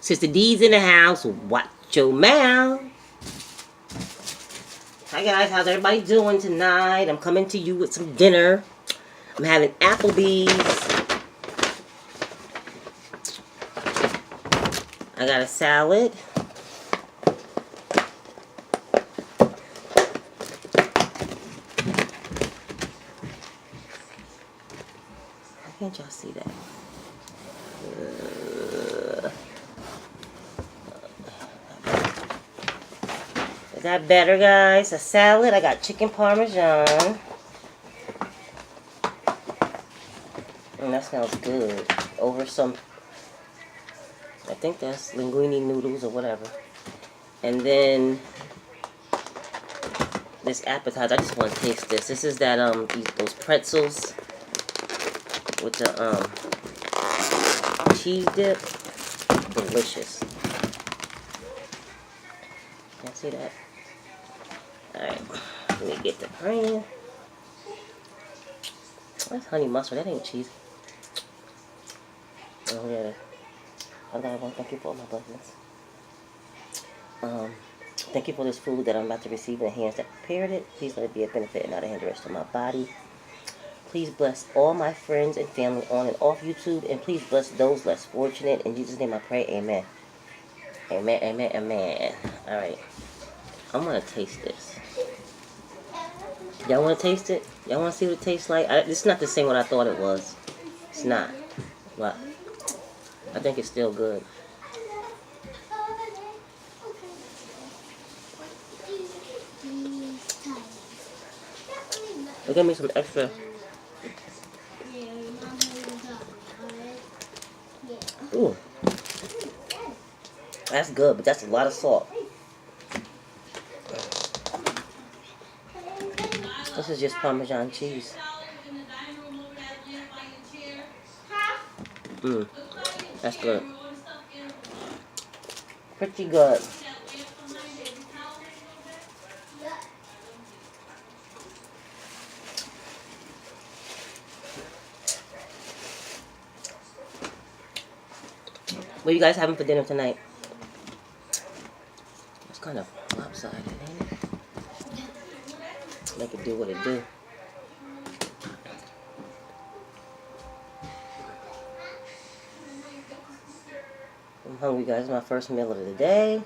Sister D's in the house. Watch your mouth. Hi guys, how's everybody doing tonight? I'm coming to you with some dinner. I'm having Applebee's. I got a salad. How can't y'all see that? Is that better, guys? A salad. I got chicken parmesan. And that smells good. Over some, I think that's linguine noodles or whatever. And then this appetizer. I just want to taste this. This is that those pretzels with the cheese dip. Delicious. Can't see that. Alright, let me get the brand. That's honey mustard. That ain't cheese. Oh yeah. Father, I want to thank you for all my blessings. Thank you for this food that I'm about to receive in the hands that prepared it. Please let it be a benefit and not a hindrance to my body. Please bless all my friends and family on and off YouTube, and please bless those less fortunate. In Jesus' name I pray, amen. Amen, amen, amen. Alright. I'm going to taste this. Y'all want to taste it? Y'all want to see what it tastes like? It's not the same what I thought it was. It's not. But I think it's still good. They gave me some extra. Ooh. That's good, but that's a lot of salt. This is just Parmesan cheese. That's good. Pretty good. What are you guys having for dinner tonight? It's kind of lopsided, ain't it? Make it do what it do. I'm hungry, guys. It's my first meal of the day.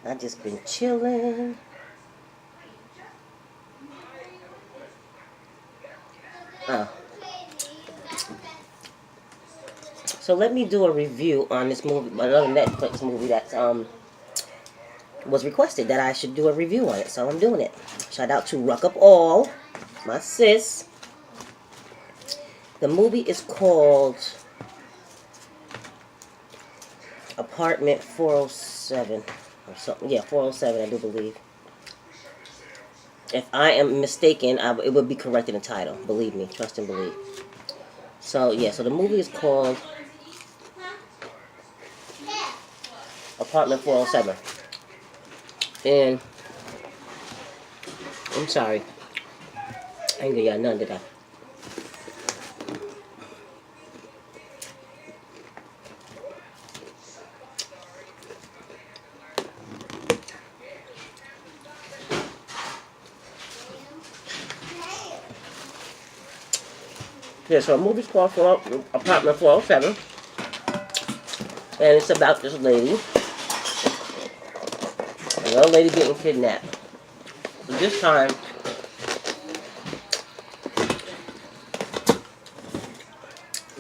I just been chilling. So let me do a review on this movie, another Netflix movie that was requested that I should do a review on it. So I'm doing it. Shout out to Rruk all, my sis. The movie is called Apartment 407 or something. Yeah, 407, I do believe. If I am mistaken, it would be correct in the title. Believe me, trust and believe. So yeah, so the movie is called Apartment 407. And I'm sorry, I ain't gonna get none, did I? Yeah, so a movie's called Apartment 407. And it's about this lady. Another lady getting kidnapped. So this time,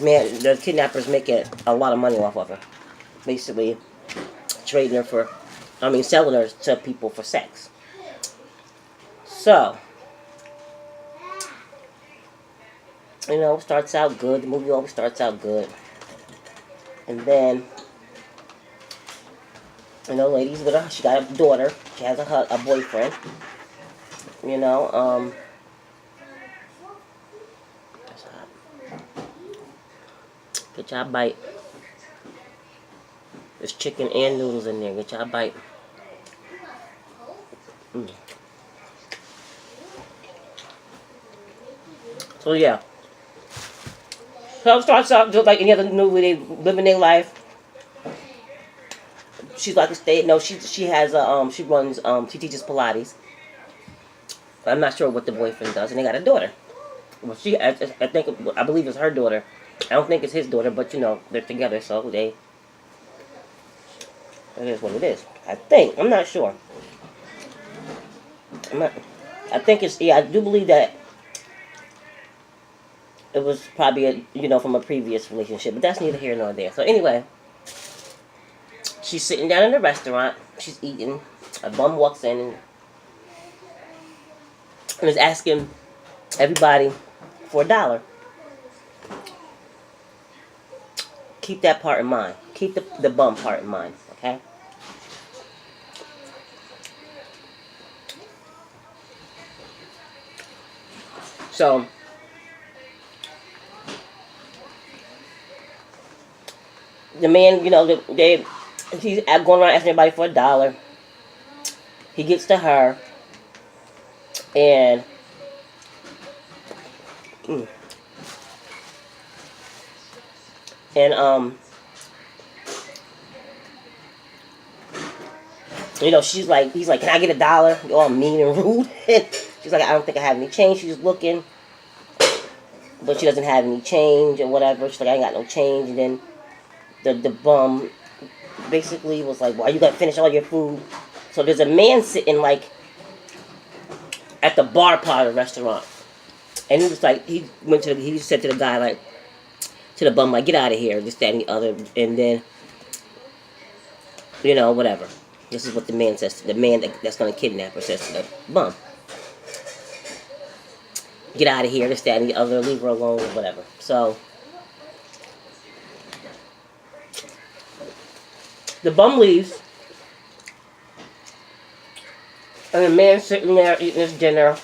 man, the kidnappers making a lot of money off of her. Basically, trading her for, selling her to people for sex. So, it starts out good. The movie always starts out good. And then, lady's with her. She got a daughter. She has a boyfriend. That's hot. Get y'all bite. There's chicken and noodles in there. Get y'all bite. So yeah. So it starts out just like any other movie. They living their life. she's like a state. No, she has a she runs she teaches Pilates. I'm not sure what the boyfriend does, and they got a daughter. Well, I think I believe it's her daughter. I don't think it's his daughter, but you know they're together, so it is what it is. I think I'm not sure. I think it's I do believe that it was probably from a previous relationship, but that's neither here nor there. So anyway, she's sitting down in the restaurant. She's eating. A bum walks in and is asking everybody for $1. Keep that part in mind. Keep the bum part in mind, okay? So, the man, he's going around asking everybody for $1. He gets to her, and he's like, can I get $1? You're all mean and rude. She's like, I don't think I have any change. She's looking, but she doesn't have any change or whatever. She's like, I ain't got no change. And then the bum basically was like, well, you got to finish all your food. So there's a man sitting like at the bar part of the restaurant. And he was like, he said to the guy, like, to the bum, like, get out of here, this, that, and the other. And then, whatever. This is what the man says. The man that's going to kidnap her says to the bum. Get out of here, this, that, and the other. Leave her alone, or whatever. So, the bum leaves. And the man's sitting there eating his dinner.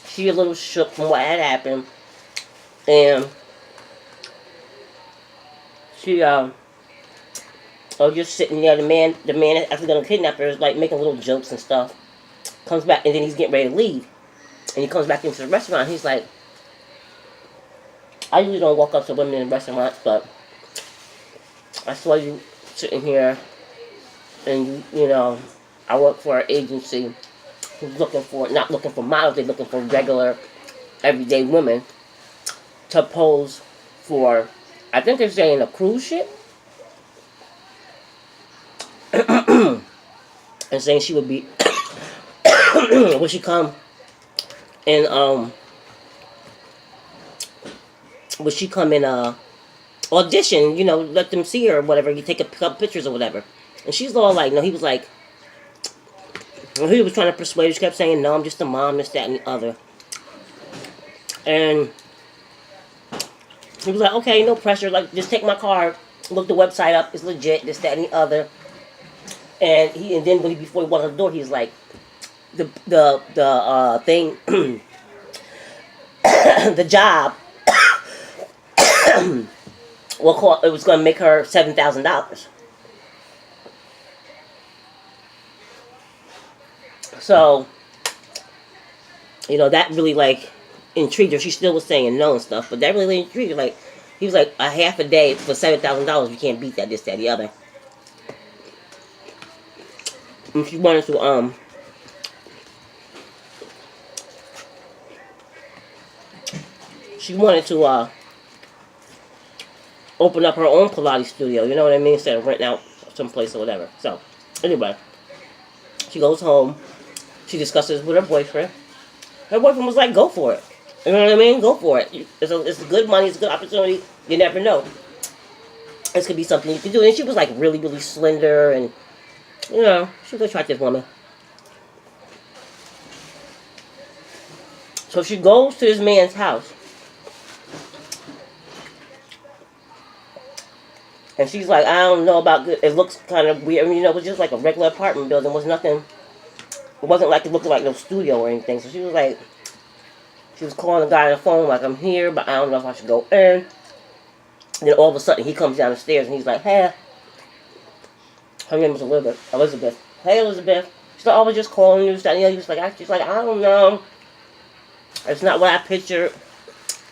She a little shook from what had happened. And she, just sitting there. The man actually gonna kidnap her is like making little jokes and stuff. Comes back, and then he's getting ready to leave. And he comes back into the restaurant. He's like, I usually don't walk up to women in restaurants, but I saw you sitting here, and I work for an agency who's not looking for models, they're looking for regular, everyday women to pose for, I think they're saying a cruise ship. And saying she would be, would she come and, audition, let them see her or whatever, you take a couple pictures or whatever. And she's all like, no, he was like, he was trying to persuade her. She kept saying, no, I'm just a mom, this, that, and the other. And he was like, okay, no pressure. Like, just take my card, look the website up, it's legit, this, that, and the other. And then before he walked out the door, he was like, the thing, the job, it was going to make her $7,000. So, that really, like, intrigued her. She still was saying no and stuff, but that really intrigued her. Like, he was like, a half a day for $7,000, you can't beat that, this, that, the other. And she wanted to, open up her own Pilates studio, you know what I mean? Instead of renting out someplace or whatever. So, anyway, she goes home. She discusses with her boyfriend. Her boyfriend was like, go for it. You know what I mean? Go for it. It's good money. It's a good opportunity. You never know. This could be something you can do. And she was like really, really slender. And, she was an attractive woman. So she goes to this man's house. And she's like, I don't know about good. It looks kind of weird. I mean, it was just like a regular apartment building. It was nothing. It wasn't like it looked like no studio or anything. So she was like, she was calling the guy on the phone like, I'm here, but I don't know if I should go in. And then all of a sudden he comes down the stairs and he's like, hey. Her name was Elizabeth. Hey, Elizabeth. She's like, I was just calling you. He was like, she's like, I don't know. It's not what I pictured.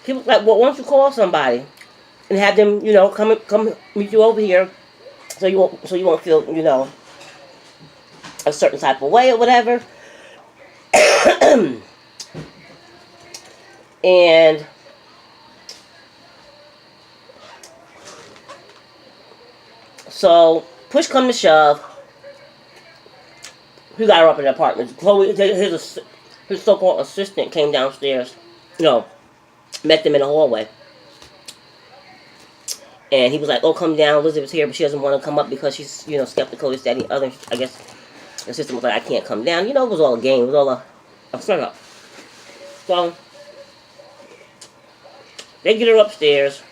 He was like, well, why don't you call somebody and have them, come meet you over here So you won't feel, you know, a certain type of way or whatever. And so push come to shove, he got her up in the apartment. Chloe, his so-called assistant came downstairs, you know, met them in the hallway. And he was like, oh, come down, Elizabeth's here, but she doesn't want to come up because she's, you know, skeptical, this, that, and the other. I guess the assistant was like, I can't come down. You know, it was all a game. It was all a setup. So, they get her upstairs.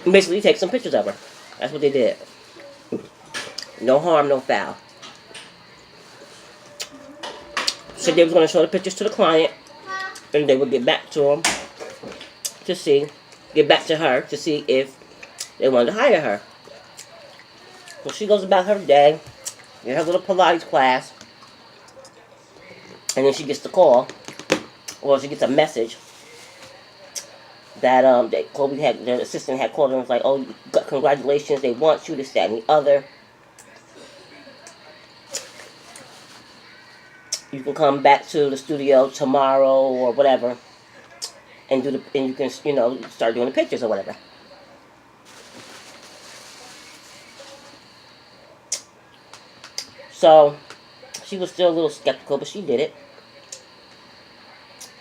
And basically take some pictures of her. That's what they did. No harm, no foul. Said they was going to show the pictures to the client, and they would get back to him to see, get back to her to see if they wanted to hire her. So she goes about her day, in her little Pilates class, and then she gets the call, or she gets a message that Chloe had, the assistant had called her and was like, oh, congratulations, they want you, this, that, and the other. You can come back to the studio tomorrow or whatever, and you can, you know, start doing the pictures or whatever. So she was still a little skeptical, but she did it.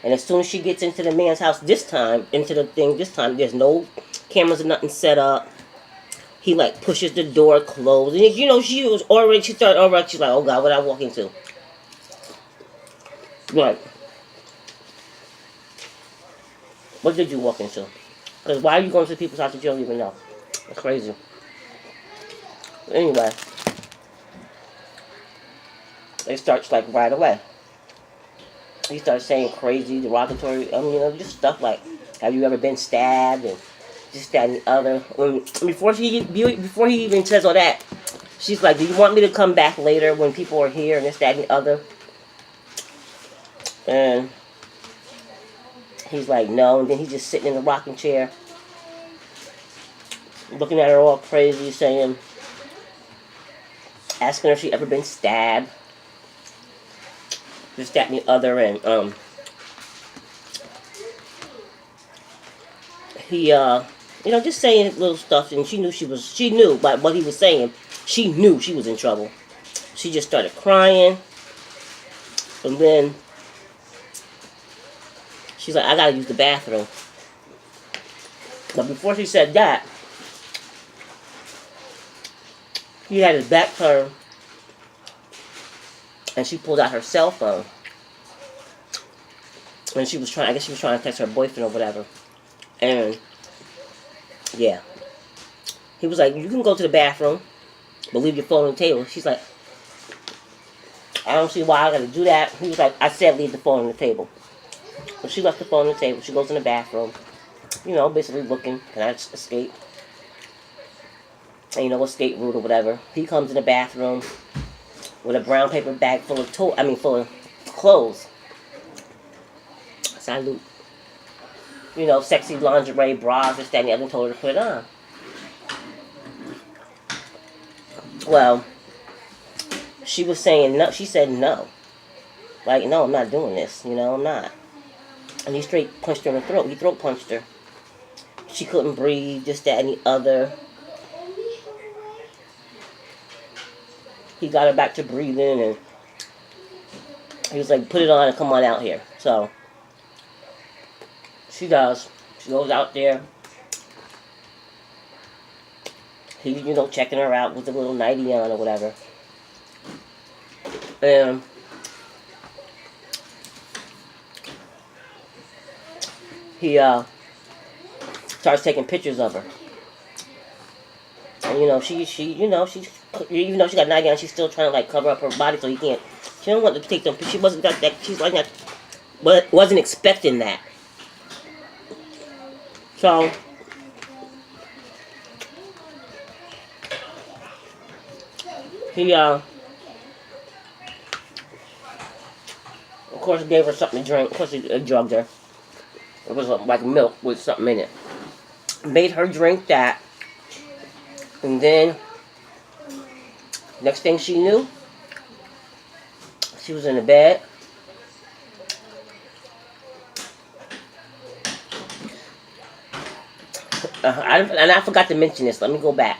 And as soon as she gets into the man's house this time, there's no cameras or nothing set up. He like pushes the door closed, and you know she started already. She's like, oh God, what I walk into? Right. What did you walk into? Because why are you going to people's house that you don't even know? That's crazy. Anyway, they start like right away. He starts saying crazy, derogatory, you know, just stuff like, have you ever been stabbed, and this, that, and the other. Before he even says all that, she's like, do you want me to come back later when people are here, and this, that, and the other? And he's like, no. And then he's just sitting in the rocking chair, looking at her all crazy, saying, asking her if she ever been stabbed, this, that, and the other. And he, you know, just saying little stuff. And she knew by what he was saying, she knew she was in trouble. She just started crying, and then she's like, I gotta use the bathroom. But before she said that, he had his back turned, and she pulled out her cell phone. And she was trying to text her boyfriend or whatever. And, yeah. He was like, you can go to the bathroom, but leave your phone on the table. She's like, I don't see why I gotta do that. He was like, I said leave the phone on the table. So she left the phone on the table. She goes in the bathroom. You know, basically looking, can I escape? And, you know, escape route or whatever. He comes in the bathroom with a brown paper bag full of full of clothes. Salute. You know, sexy lingerie, bras, this, that, and the other, and told her to put it on. Well, she was saying no. She said no. Like, no, I'm not doing this. You know, I'm not. And he straight punched her in the throat. He throat punched her. She couldn't breathe, this, that, and the other. He got her back to breathing, and he was like, put it on and come on out here. So, she does. She goes out there. He, you know, checking her out with a little nightie on or whatever. And he starts taking pictures of her. And, you know, she even though she got a nightie on, she's still trying to, like, cover up her body so he can't. She don't want to take them. She wasn't that. She's like that. But wasn't expecting that. So he of course gave her something to drink. Of course he drugged her. It was like milk with something in it. Made her drink that. And then, next thing she knew, she was in the bed. And I forgot to mention this. Let me go back.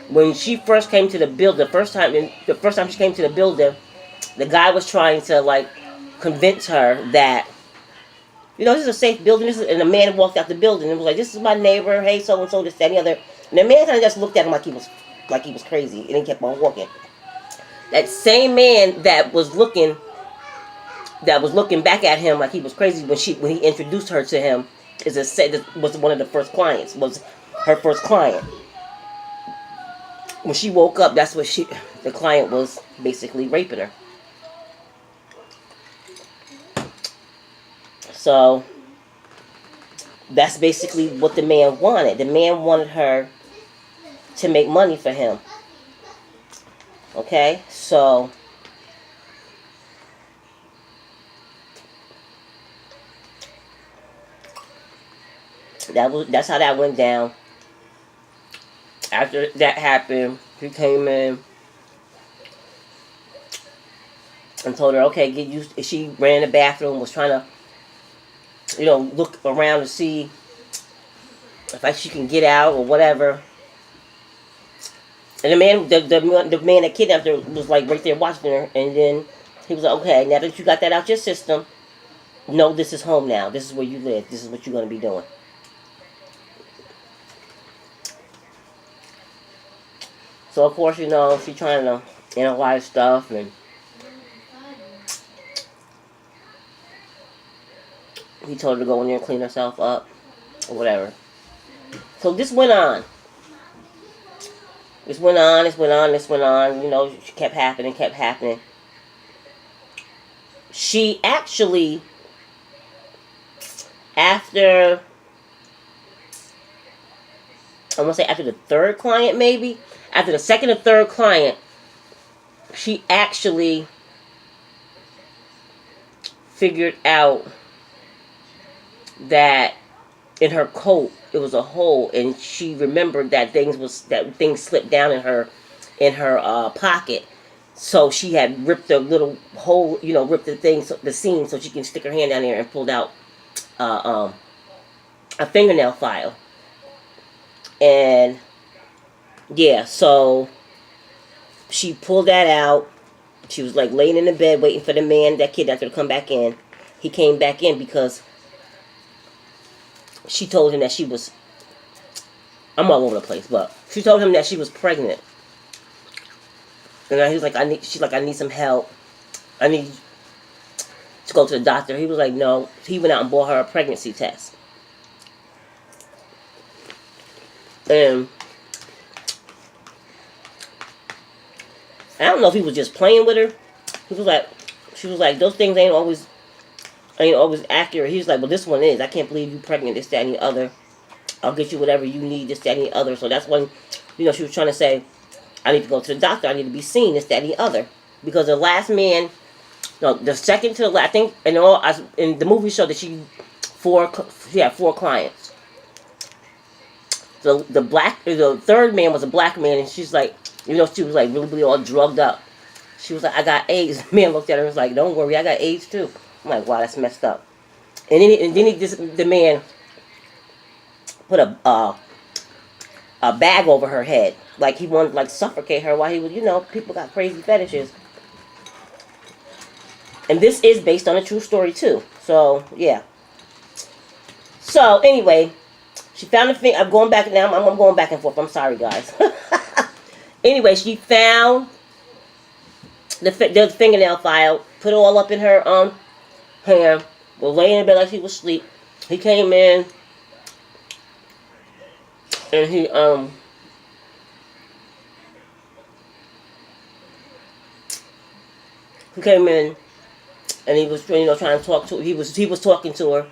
When she first came to the building, the first time she came to the building, the guy was trying to like convince her that, this is a safe building. And the man walked out the building and was like, "This is my neighbor. Hey, so and so, this, that, and the other." And the man kind of just looked at him like he was crazy, and he kept on walking. That same man that was looking back at him like he was crazy when he introduced her to him was one of the first clients, was her first client. When she woke up, that's what the client was basically raping her. So that's basically what the man wanted. The man wanted her to make money for him. Okay, so that's how that went down. After that happened, he came in and told her, okay, get used. She ran in the bathroom, was trying to, look around to see if she can get out or whatever. And the man that kidnapped her was like right there watching her, and then he was like, okay, now that you got that out your system, no, this is home now. This is where you live. This is what you're going to be doing. So, of course, she's trying to analyze stuff, and he told her to go in there and clean herself up, or whatever. So, this went on. This went on. She kept happening. She actually, after the third client, maybe, after the second or third client, she actually figured out that in her coat it was a hole, and she remembered that things slipped down in her pocket. So she had ripped the little hole, ripped the seam, so she can stick her hand down there and pulled out a fingernail file. And yeah, so she pulled that out. She was like laying in the bed waiting for the man that kidnapped her to come back in. He came back in because she told him that she was, I'm all over the place, but she told him that she was pregnant. And he was like, I need some help. I need to go to the doctor. He was like, no. He went out and bought her a pregnancy test. And I don't know if he was just playing with her. She was like, those things ain't always accurate. He was like, well, this one is. I can't believe you pregnant, this, that, and the other. I'll get you whatever you need, this, that, and the other. So that's when, she was trying to say, I need to go to the doctor. I need to be seen, this, that, and the other. Because the last man, the second to the last, I think, in the movie showed that she had 4 clients. So the third man was a black man, and she's like, she was like really all drugged up. She was like, I got AIDS. The man looked at her and was like, don't worry, I got AIDS too. I'm like, wow, that's messed up. And then the man put a bag over her head, like he wanted to like suffocate her while he was, people got crazy fetishes. And this is based on a true story too. So yeah. So anyway, she found the thing. I'm going back now. I'm going back and forth. I'm sorry, guys. Anyway, she found the fingernail file, put it all up in her hand, was laying in bed like she was asleep. He came in, and he came in, and he was trying to talk to her. He was talking to her,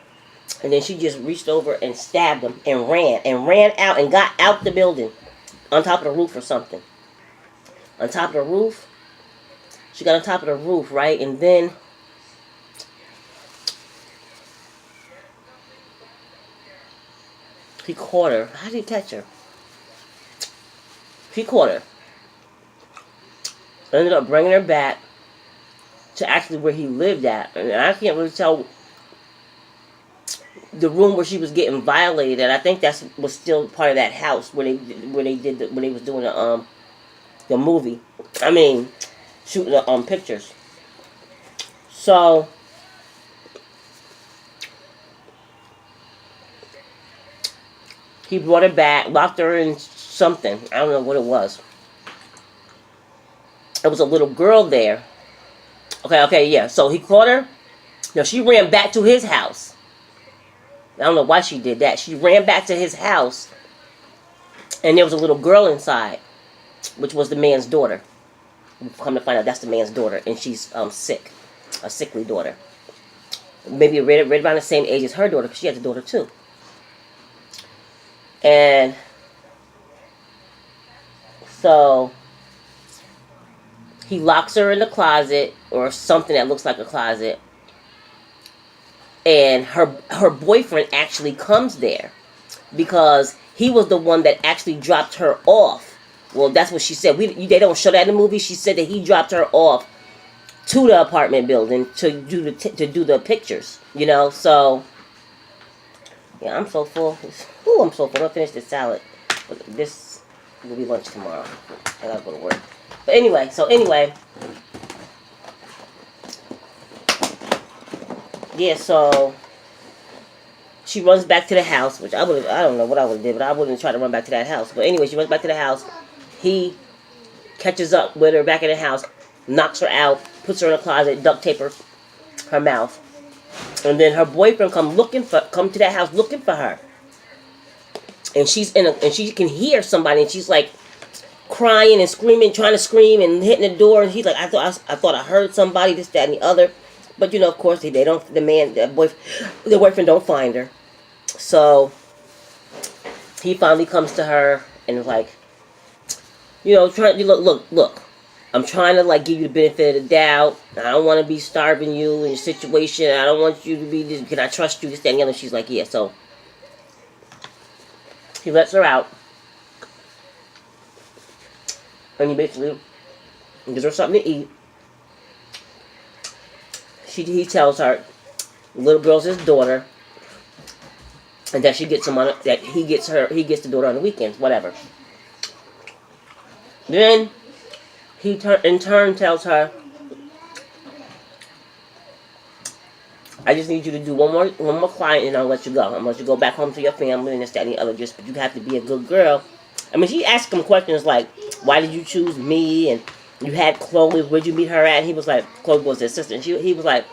and then she just reached over and stabbed him and ran out and got out the building on top of the roof or something. On top of the roof. She got on top of the roof, right? And then he caught her. How did he catch her? He caught her. Ended up bringing her back to actually where he lived at. And I can't really tell the room where she was getting violated. I think that was still part of that house where they was doing the movie. I mean, shooting the pictures. So he brought her back, locked her in something. I don't know what it was. There was a little girl there. Okay, yeah. So he caught her. Now she ran back to his house. I don't know why she did that. She ran back to his house, and there was a little girl inside, which was the man's daughter. Come to find out, that's the man's daughter, and she's sick, a sickly daughter. Maybe right around the same age as her daughter, because she has a daughter too. And so he locks her in the closet, or something that looks like a closet. And her boyfriend actually comes there because he was the one that actually dropped her off. Well, that's what she said. They don't show that in the movie. She said that he dropped her off to the apartment building to do the pictures. You know, so yeah, I'm so full. Ooh, I'm so full. I'll finish this salad. But this will be lunch tomorrow. I gotta go to work. But anyway, yeah, so she runs back to the house, which I don't know what I would have did, but I wouldn't try to run back to that house. But anyway, she runs back to the house. He catches up with her back in the house, knocks her out, puts her in a closet, duct tape her mouth. And then her boyfriend come to that house looking for her. And she can hear somebody, and she's like crying and screaming, trying to scream and hitting the door. And he's like, I thought I heard somebody, this, that, and the other. But you know, of course, the boyfriend don't find her. So he finally comes to her and is like, you know, look. I'm trying to like give you the benefit of the doubt. I don't want to be starving you in your situation. I don't want you to be this. Can I trust you? This, that, and the other. She's like, yeah. So he lets her out, and he basically gives her something to eat. He tells her, the little girl's his daughter, and that he gets the daughter on the weekends, whatever. Then he in turn tells her, I just need you to do one more client and I'll let you go. I'll let you go back home to your family and this, that, and the other. But you have to be a good girl. I mean, she asked him questions like, why did you choose me? And you had Chloe, where'd you meet her at? And he was like, Chloe was his sister. And he was like,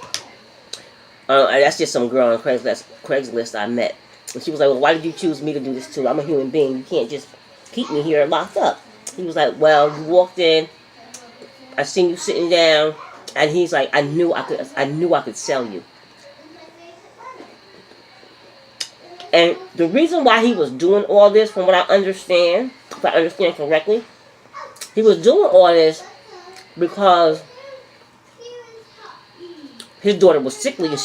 that's just some girl on Craigslist I met. And she was like, well, why did you choose me to do this too? I'm a human being. You can't just keep me here locked up. He was like, well, you walked in, I seen you sitting down, and he's like, I knew I could sell you. And the reason why he was doing all this, from what I understand, if I understand correctly, he was doing all this because his daughter was sickly and